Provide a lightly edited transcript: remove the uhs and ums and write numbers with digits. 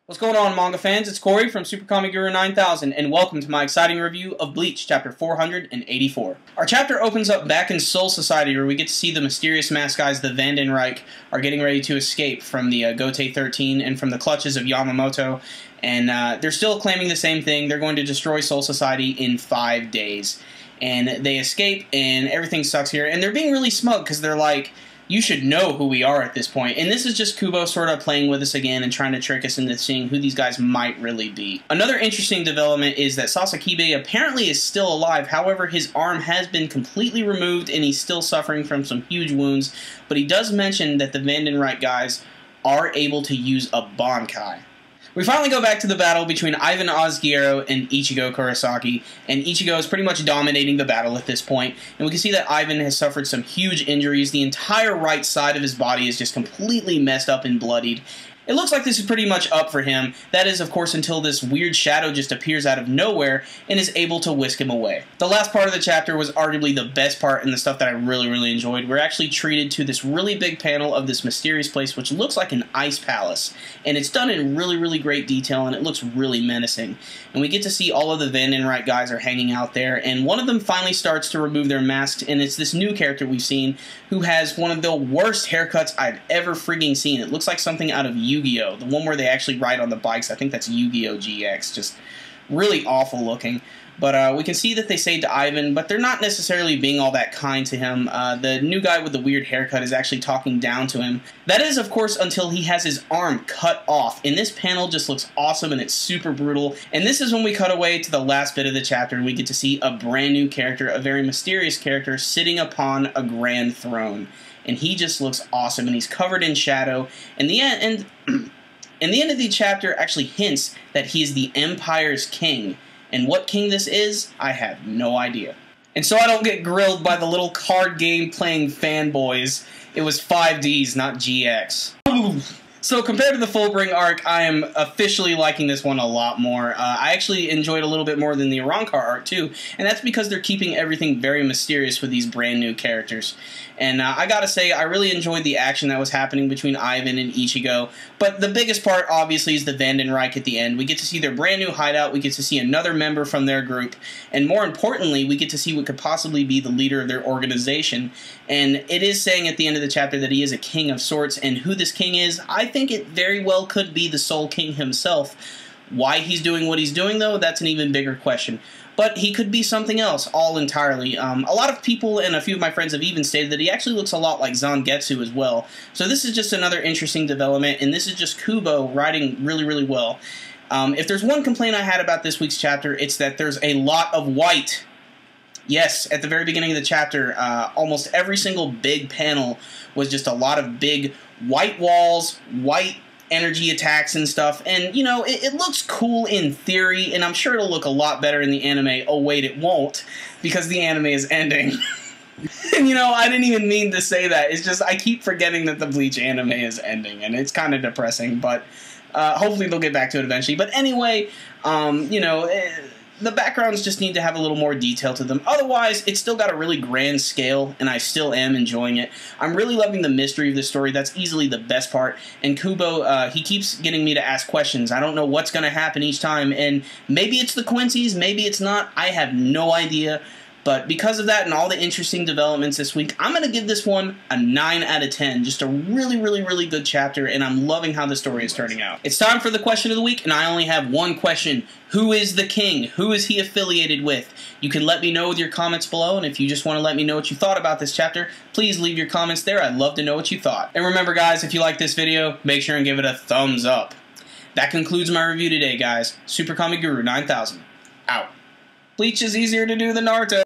What's going on, manga fans? It's Corey from SuperKamiGuru9000, and welcome to my exciting review of Bleach, chapter 484. Our chapter opens up back in Soul Society, where we get to see the mysterious masked guys, the Arggh, are getting ready to escape from the Gote 13 and from the clutches of Yamamoto, and they're still claiming the same thing. They're going to destroy Soul Society in 5 days. And they escape, and everything sucks here, and they're being really smug, because they're like, you should know who we are at this point. And this is just Kubo sort of playing with us again and trying to trick us into seeing who these guys might really be. Another interesting development is that Sasakibe apparently is still alive. However, his arm has been completely removed and he's still suffering from some huge wounds. But he does mention that the Arggh guys are able to use a Bankai. We finally go back to the battle between Ivan Arggh and Ichigo Kurosaki, and Ichigo is pretty much dominating the battle at this point, and we can see that Ivan has suffered some huge injuries. The entire right side of his body is just completely messed up and bloodied. It looks like this is pretty much up for him. That is, of course, until this weird shadow just appears out of nowhere and is able to whisk him away. The last part of the chapter was arguably the best part and the stuff that I really enjoyed. We're actually treated to this really big panel of this mysterious place, which looks like an ice palace. And it's done in really great detail, and it looks really menacing. And we get to see all of the Arggh guys are hanging out there, and one of them finally starts to remove their masks, and it's this new character we've seen who has one of the worst haircuts I've ever freaking seen. It looks like something out of Yu-Gi-Oh! The one where they actually ride on the bikes. I think that's Yu-Gi-Oh! GX. Just really awful looking. But we can see that they say to Ivan, but they're not necessarily being all that kind to him. The new guy with the weird haircut is actually talking down to him. That is, of course, until he has his arm cut off. And this panel just looks awesome, and it's super brutal. And this is when we cut away to the last bit of the chapter, and we get to see a brand new character, a very mysterious character, sitting upon a grand throne. And he just looks awesome, and he's covered in shadow. And the end of the chapter actually hints that he is the Empire's king. And what king this is, I have no idea. And so I don't get grilled by the little card game playing fanboys, it was 5Ds, not GX. So compared to the Fullbring arc, I am officially liking this one a lot more. I actually enjoyed a little bit more than the Arggh arc too, and that's because they're keeping everything very mysterious with these brand new characters. And I gotta say, I really enjoyed the action that was happening between Ivan and Ichigo, but the biggest part obviously is the Arggh at the end. We get to see their brand new hideout, we get to see another member from their group, and more importantly, we get to see what could possibly be the leader of their organization. And it is saying at the end of the chapter that he is a king of sorts, and who this king is, I think it very well could be the Soul King himself. Why he's doing what he's doing, though, that's an even bigger question. But he could be something else, all entirely. A lot of people and a few of my friends have even stated that he actually looks a lot like Zangetsu as well. So this is just another interesting development, and this is just Kubo writing really well. If there's one complaint I had about this week's chapter, it's that there's a lot of white. Yes, at the very beginning of the chapter, almost every single big panel was just a lot of big white walls, white energy attacks and stuff, and, you know, it looks cool in theory, and I'm sure it'll look a lot better in the anime. Oh, wait, it won't, because the anime is ending. And, you know, I didn't even mean to say that. It's just, I keep forgetting that the Bleach anime is ending, and it's kind of depressing, but hopefully they'll get back to it eventually. But anyway, you know, the backgrounds just need to have a little more detail to them. Otherwise, it's still got a really grand scale, and I still am enjoying it. I'm really loving the mystery of this story. That's easily the best part. And Kubo, he keeps getting me to ask questions. I don't know what's going to happen each time, and maybe it's the Quincy's, maybe it's not. I have no idea. But because of that and all the interesting developments this week, I'm going to give this one a 9 out of 10. Just a really good chapter, and I'm loving how the story is turning out. It's time for the question of the week, and I only have one question. Who is the king? Who is he affiliated with? You can let me know with your comments below, and if you just want to let me know what you thought about this chapter, please leave your comments there. I'd love to know what you thought. And remember, guys, if you like this video, make sure and give it a thumbs up. That concludes my review today, guys. SuperKamiGuru9000, out. Bleach is easier to do than Naruto.